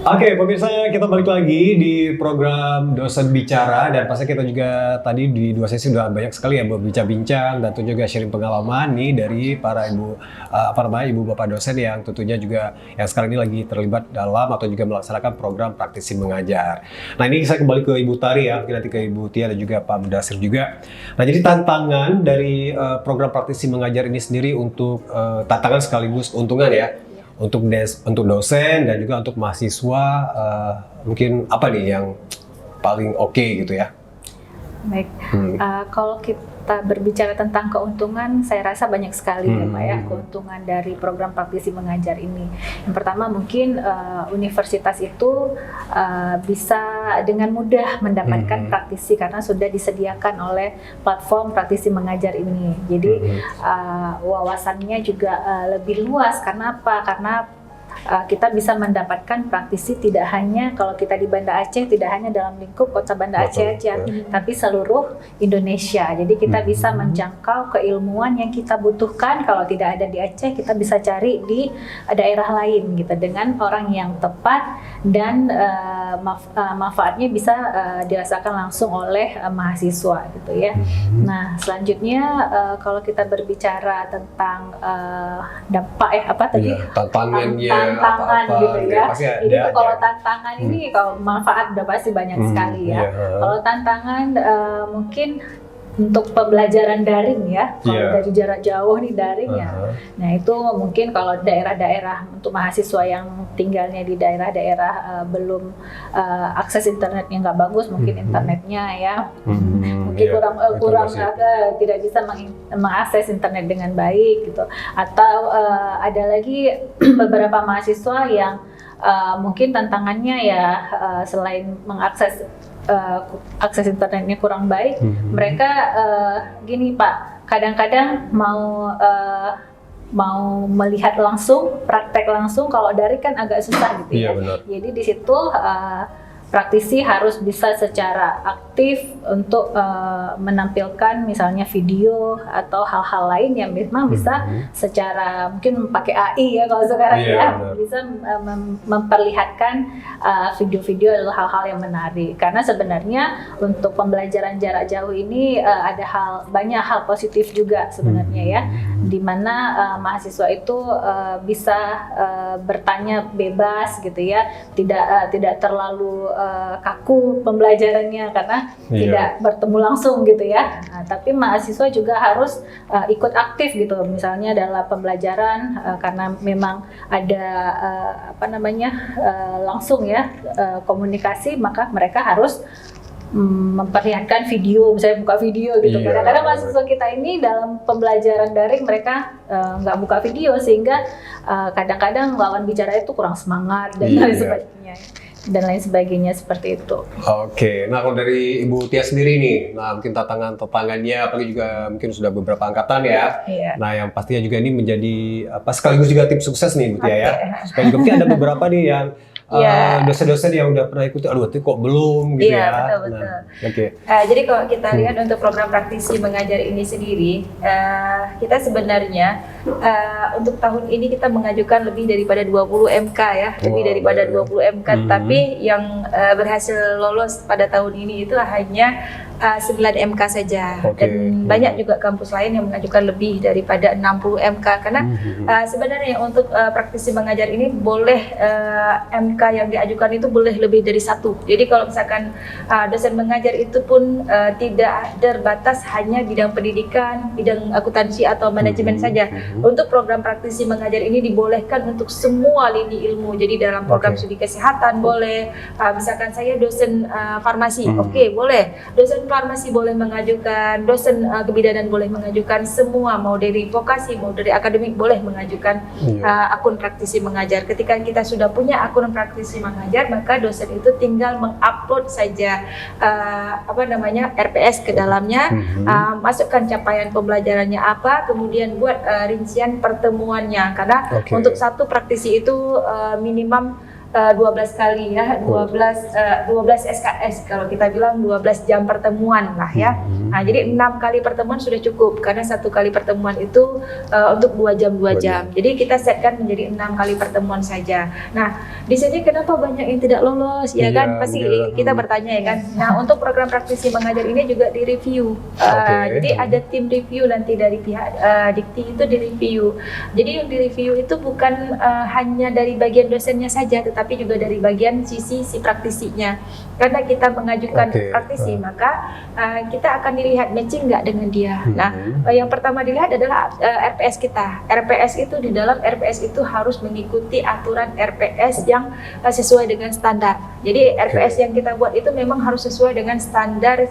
Oke, pemirsa, kita balik lagi di program Dosen Bicara, dan pasti kita juga tadi di 2 sesi sudah banyak sekali ya berbincang-bincang dan tentu juga sharing pengalaman nih dari para ibu bapak dosen yang tentunya juga yang sekarang ini lagi terlibat dalam atau juga melaksanakan program praktisi mengajar. Nah, ini saya kembali ke Ibu Tari ya, mungkin nanti ke Ibu Tia dan juga Pak Mudasir juga. Nah, jadi tantangan dari program praktisi mengajar ini sendiri untuk tantangan sekaligus keuntungan ya. Untuk dosen dan juga untuk mahasiswa, mungkin apa nih yang paling oke gitu ya? Baik, kalau kita berbicara tentang keuntungan, saya rasa banyak sekali ya Pak ya, keuntungan dari program praktisi mengajar ini. Yang pertama mungkin universitas itu bisa dengan mudah mendapatkan praktisi karena sudah disediakan oleh platform praktisi mengajar ini. Jadi wawasannya juga lebih luas. Karena apa? Karena kita bisa mendapatkan praktisi tidak hanya kalau kita di Banda Aceh, tidak hanya dalam lingkup kota Banda Aceh aja, tapi seluruh Indonesia. Jadi kita bisa menjangkau keilmuan yang kita butuhkan. Kalau tidak ada di Aceh, kita bisa cari di daerah lain gitu dengan orang yang tepat dan manfaatnya bisa dirasakan langsung oleh mahasiswa gitu ya. Nah, selanjutnya kalau kita berbicara tentang dampak apa tadi? Tantangan gitu ya. Jadi kalau tantangan ini, kalau manfaat udah pasti banyak sekali ya. Kalau tantangan mungkin untuk pembelajaran daring ya, kalau dari jarak jauh nih daring ya. Nah itu mungkin kalau daerah-daerah untuk mahasiswa yang tinggalnya di daerah-daerah belum akses internetnya nggak bagus, mungkin internetnya ya mungkin kurang tidak bisa mengakses internet dengan baik gitu. Atau ada lagi beberapa mahasiswa yang mungkin tantangannya ya selain mengakses akses internetnya kurang baik, mereka gini Pak, kadang-kadang mau melihat langsung, praktek langsung, kalau daring kan agak susah gitu ya. Jadi di situ praktisi harus bisa secara aktif untuk menampilkan misalnya video atau hal-hal lain yang memang bisa secara mungkin pakai AI ya kalau sekarang bisa memperlihatkan video-video atau hal-hal yang menarik. Karena sebenarnya untuk pembelajaran jarak jauh ini ada banyak hal positif juga sebenarnya ya, di mana mahasiswa itu bisa bertanya bebas gitu ya, tidak terlalu kaku pembelajarannya karena tidak bertemu langsung gitu ya. Nah, tapi mahasiswa juga harus ikut aktif gitu, misalnya dalam pembelajaran karena memang ada langsung ya komunikasi, maka mereka harus memperlihatkan video, misalnya buka video gitu. Kadang-kadang mahasiswa kita ini dalam pembelajaran daring mereka nggak buka video, sehingga kadang-kadang lawan bicara itu kurang semangat dan lain sebagainya seperti itu. Oke, nah kalau dari Ibu Tia sendiri nih, nah mungkin tantangannya, apalagi juga mungkin sudah beberapa angkatan ya. Nah yang pastinya juga ini menjadi sekaligus juga tips sukses nih Ibu Tia ya. Supaya juga mungkin ada beberapa nih yang dosen-dosen yang udah pernah ikut, aduh kok belum gitu ya. Betul. Jadi kalau kita lihat untuk program praktisi mengajar ini sendiri, kita sebenarnya untuk tahun ini kita mengajukan lebih daripada 20 MK ya, lebih daripada 20 MK, tapi yang berhasil lolos pada tahun ini itu hanya 9 MK saja. Dan banyak juga kampus lain yang mengajukan lebih daripada 60 MK, karena sebenarnya untuk praktisi mengajar ini boleh MK yang diajukan itu boleh lebih dari satu. Jadi kalau misalkan dosen mengajar itu pun tidak terbatas hanya bidang pendidikan, bidang akuntansi atau manajemen saja. Untuk program praktisi mengajar ini dibolehkan untuk semua lini ilmu. Jadi dalam program studi kesehatan boleh, misalkan saya dosen farmasi, boleh. Dosen farmasi boleh mengajukan, dosen kebidanan boleh mengajukan, semua mau dari vokasi, mau dari akademik boleh mengajukan akun praktisi mengajar. Ketika kita sudah punya akun praktisi mengajar, maka dosen itu tinggal mengupload saja RPS ke dalamnya, masukkan capaian pembelajarannya apa, kemudian buat rincian pertemuannya. Karena untuk satu praktisi itu minimum 12 kali ya, 12 SKS kalau kita bilang 12 jam pertemuan lah ya. Nah, jadi 6 kali pertemuan sudah cukup karena 1 kali pertemuan itu untuk 2 jam 2 jam. Jadi kita setkan menjadi 6 kali pertemuan saja. Nah, di sini kenapa banyak yang tidak lolos ya kan? Pasti kita bertanya ya kan. Nah, untuk program praktisi mengajar ini juga direview. Jadi ada tim review nanti dari pihak Dikti itu direview. Jadi yang direview itu bukan hanya dari bagian dosennya saja, tapi juga dari bagian si praktisinya. Karena kita mengajukan praktisi, maka kita akan dilihat matching nggak dengan dia. Nah, yang pertama dilihat adalah RPS kita. RPS itu di dalam RPS itu harus mengikuti aturan RPS yang sesuai dengan standar. Jadi RPS yang kita buat itu memang harus sesuai dengan standar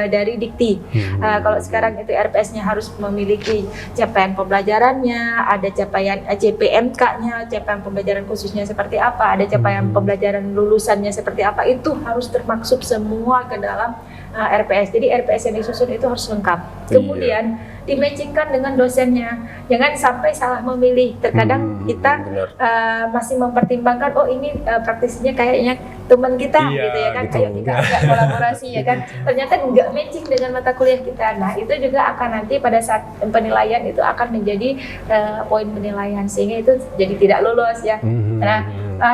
dari Dikti. Kalau sekarang itu RPS-nya harus memiliki capaian pembelajarannya, ada capaian CPMK-nya, capaian pembelajaran khususnya seperti apa, ada capaian pembelajaran lulusannya seperti apa, itu harus termaksud semua ke dalam RPS. Jadi RPS yang disusun itu harus lengkap. Kemudian dimatchingkan dengan dosennya. Jangan sampai salah memilih. Terkadang kita masih mempertimbangkan, oh ini praktisinya kayaknya teman kita gitu ya kan, ayo kita agak kolaborasi ya kan. Ternyata nggak matching dengan mata kuliah kita. Nah, itu juga akan nanti pada saat penilaian itu akan menjadi poin penilaian, sehingga itu jadi tidak lolos ya. Nah,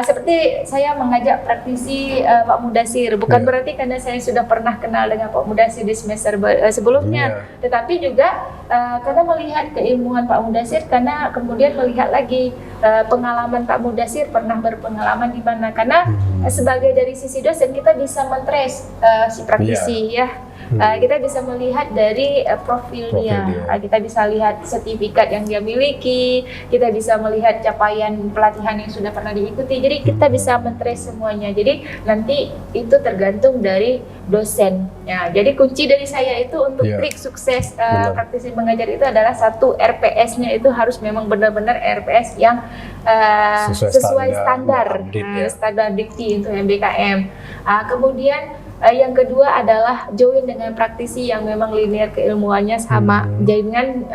seperti saya mengajak praktisi Pak Mudasir, bukan berarti karena saya sudah pernah kenal dengan Pak Mudasir di semester sebelumnya, tetapi juga karena melihat keilmuan Pak Mudasir, karena kemudian melihat lagi pengalaman Pak Mudasir pernah berpengalaman di mana, karena sebagai dari sisi dosen kita bisa men-trace si praktisi ya. Kita bisa melihat dari profilnya, kita bisa lihat sertifikat yang dia miliki, kita bisa melihat capaian pelatihan yang sudah pernah diikuti. Jadi kita bisa men-trace semuanya. Jadi nanti itu tergantung dari dosen. Ya, jadi kunci dari saya itu untuk trik sukses praktisi mengajar itu adalah satu, RPS-nya itu harus memang benar-benar RPS yang sesuai standar, standar Dikti untuk MBKM. Kemudian yang kedua adalah join dengan praktisi yang memang linear keilmuannya sama, jangan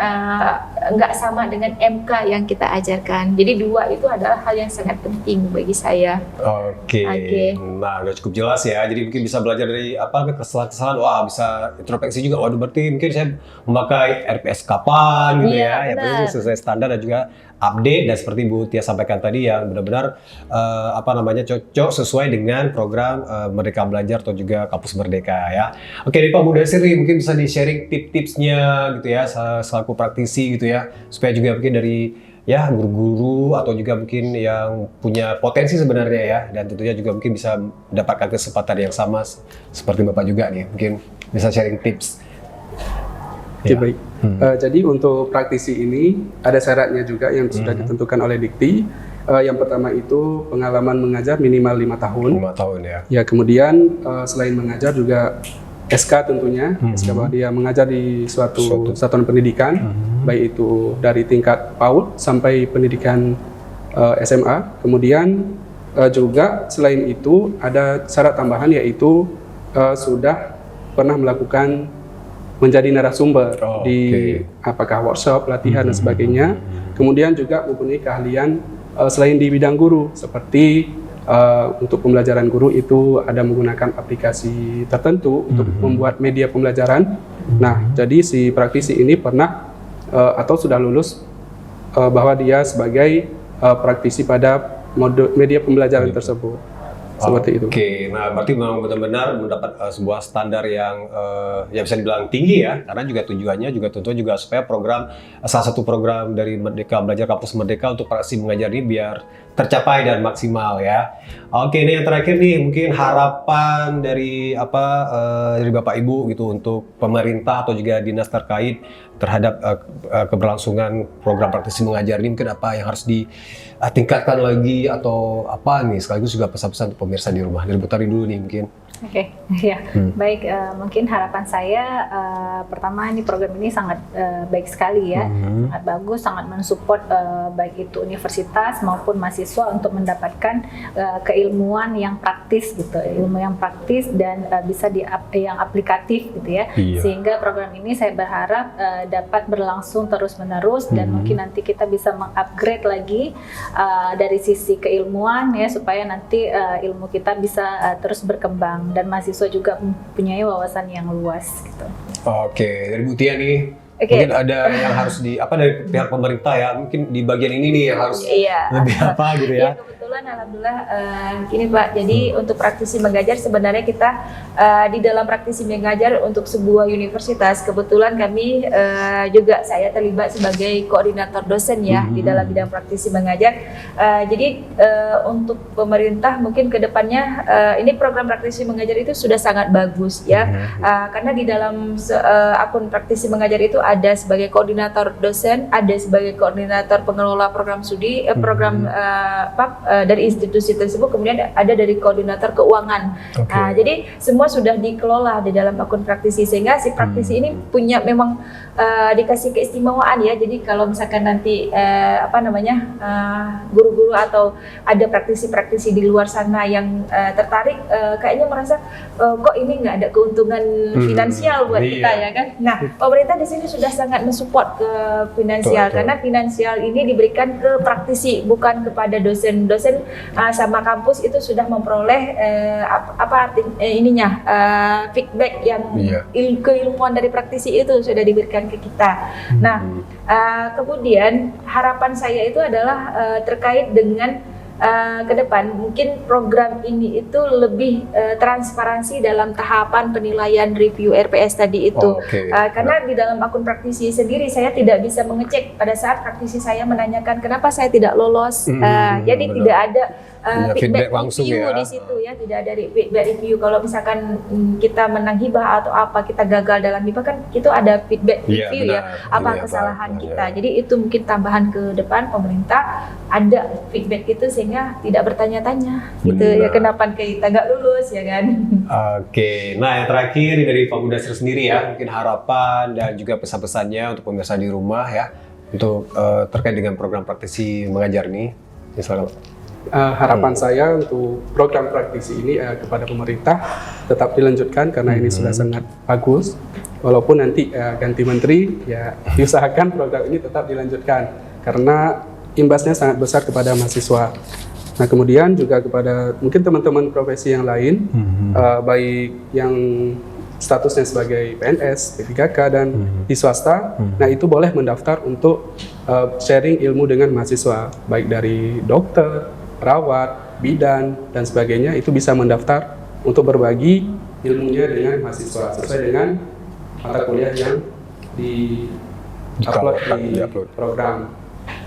nggak sama dengan MK yang kita ajarkan. Jadi dua itu adalah hal yang sangat penting bagi saya. Nah, udah cukup jelas ya. Jadi mungkin bisa belajar dari kesalahan-kesalahan. Wah, bisa introspeksi juga. Waduh, berarti mungkin saya memakai RPS kapan gitu ya. Yang penting sesuai standar dan juga update, dan seperti Bu Tia sampaikan tadi yang benar-benar cocok sesuai dengan program Merdeka Belajar atau juga Kampus Merdeka ya. Oke, nih Pak Mudasir mungkin bisa di-sharing tips-tipsnya gitu ya selaku praktisi gitu ya, supaya juga mungkin dari guru-guru atau juga mungkin yang punya potensi sebenarnya ya, dan tentunya juga mungkin bisa mendapatkan kesempatan yang sama seperti Bapak juga nih, mungkin bisa sharing tips. Oke, baik. Jadi untuk praktisi ini ada syaratnya juga yang sudah ditentukan oleh Dikti. Yang pertama itu pengalaman mengajar minimal 5 tahun. 5 tahun ya. Ya, kemudian selain mengajar juga SK tentunya, SK bahwa dia mengajar di suatu satuan pendidikan, baik itu dari tingkat PAUD sampai pendidikan SMA. Kemudian juga selain itu ada syarat tambahan, yaitu sudah pernah melakukan menjadi narasumber di apakah workshop, pelatihan dan sebagainya. Kemudian juga mempunyai keahlian selain di bidang guru, seperti untuk pembelajaran guru itu ada menggunakan aplikasi tertentu untuk membuat media pembelajaran. Nah, jadi si praktisi ini pernah atau sudah lulus bahwa dia sebagai praktisi pada media pembelajaran tersebut. Seperti itu. Oke, nah berarti memang benar-benar mendapat sebuah standar yang bisa dibilang tinggi ya, karena juga tujuannya juga tentunya juga supaya salah satu program dari Merdeka Belajar Kampus Merdeka untuk praktisi mengajar ini biar tercapai dan maksimal ya. Oke, ini yang terakhir nih, mungkin harapan dari dari Bapak Ibu gitu untuk pemerintah atau juga dinas terkait terhadap keberlangsungan program praktisi mengajar ini, mungkin apa yang harus ditingkatkan lagi atau apa nih, sekaligus juga pesan-pesan untuk pemirsa di rumah. Dari Bu Tari dulu nih mungkin. Oke, ya baik. Mungkin harapan saya pertama ini program ini sangat baik sekali ya, sangat bagus, sangat mensupport baik itu universitas maupun mahasiswa untuk mendapatkan keilmuan yang praktis gitu, ilmu yang praktis dan bisa yang aplikatif gitu ya. Sehingga program ini saya berharap dapat berlangsung terus-menerus dan mungkin nanti kita bisa mengupgrade lagi dari sisi keilmuan ya, supaya nanti ilmu kita bisa terus berkembang dan mahasiswa juga mempunyai wawasan yang luas gitu. Oke, dari Bu Tia nih, mungkin ada yang harus dari pihak pemerintah ya, mungkin di bagian ini nih yang harus lebih apa gitu ya. Kebetulan alhamdulillah gini Pak, jadi untuk praktisi mengajar sebenarnya kita di dalam praktisi mengajar untuk sebuah universitas, kebetulan kami juga saya terlibat sebagai koordinator dosen ya di dalam bidang praktisi mengajar. Jadi untuk pemerintah mungkin kedepannya ini program praktisi mengajar itu sudah sangat bagus ya, karena di dalam akun praktisi mengajar itu ada sebagai koordinator dosen, ada sebagai koordinator pengelola program studi, program dari institusi tersebut, kemudian ada dari koordinator keuangan. Jadi semua sudah dikelola di dalam akun praktisi, sehingga si praktisi ini punya memang dikasih keistimewaan ya. Jadi kalau misalkan nanti guru-guru atau ada praktisi-praktisi di luar sana yang tertarik, kayaknya merasa kok ini nggak ada keuntungan finansial buat kita ya kan. Nah, pemerintah di sini sudah sangat mensupport ke finansial, karena finansial ini diberikan ke praktisi, bukan kepada dosen-dosen sama kampus itu sudah memperoleh feedback yang keilmuan dari praktisi itu sudah diberikan ke kita. Nah, kemudian harapan saya itu adalah terkait dengan ke depan mungkin program ini itu lebih transparansi dalam tahapan penilaian review RPS tadi itu. Karena di dalam akun praktisi sendiri saya tidak bisa mengecek pada saat praktisi saya menanyakan kenapa saya tidak lolos. Jadi tidak ada feedback langsung review di situ ya, tidak ada feedback review. Kalau misalkan kita menang hibah atau apa, kita gagal dalam hibah kan itu ada feedback review apa kesalahan kita. Jadi itu mungkin tambahan ke depan pemerintah ada feedback itu sehingga tidak bertanya-tanya gitu ya, kenapa kita nggak lulus ya kan. Oke, nah yang terakhir dari Pak Mudasir sendiri ya, mungkin harapan dan juga pesan-pesannya untuk pemirsa di rumah ya, untuk terkait dengan program praktisi mengajar nih. Misalnya harapan saya untuk program praktisi ini kepada pemerintah tetap dilanjutkan karena ini sudah sangat bagus. Walaupun nanti ganti menteri, ya diusahakan program ini tetap dilanjutkan karena imbasnya sangat besar kepada mahasiswa. Nah, kemudian juga kepada mungkin teman-teman profesi yang lain, baik yang statusnya sebagai PNS, P3K, dan di swasta, nah itu boleh mendaftar untuk sharing ilmu dengan mahasiswa, baik dari dokter, perawat, bidan, dan sebagainya, itu bisa mendaftar untuk berbagi ilmunya dengan mahasiswa sesuai dengan mata kuliah yang di-upload di program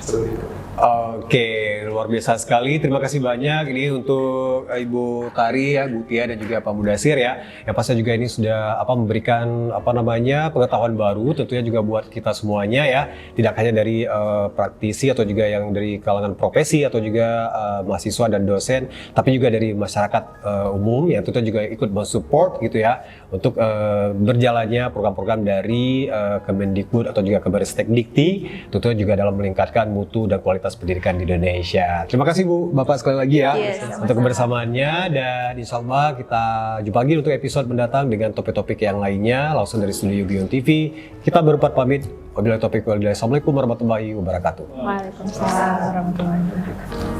seperti itu. Oke, luar biasa sekali. Terima kasih banyak ini untuk Ibu Tari ya, Bu Tia dan juga Pak Mudasir ya. Yang pasti juga ini sudah memberikan pengetahuan baru tentunya juga buat kita semuanya ya. Tidak hanya dari praktisi atau juga yang dari kalangan profesi atau juga mahasiswa dan dosen, tapi juga dari masyarakat umum yang tentunya juga ikut mensupport gitu ya untuk berjalannya program-program dari Kemendikbud atau juga Kemenristekdikti, tentunya juga dalam meningkatkan mutu dan kualitas pendidikan di Indonesia. Terima kasih Bu, Bapak sekali lagi ya untuk kebersamaannya, dan insya Allah kita jumpa lagi untuk episode mendatang dengan topik-topik yang lainnya langsung dari studio Beyond TV. Kita berempat pamit. Wabillahi taufiq wal hidayah. Assalamualaikum warahmatullahi wabarakatuh. Waalaikumsalam warahmatullahi wabarakatuh.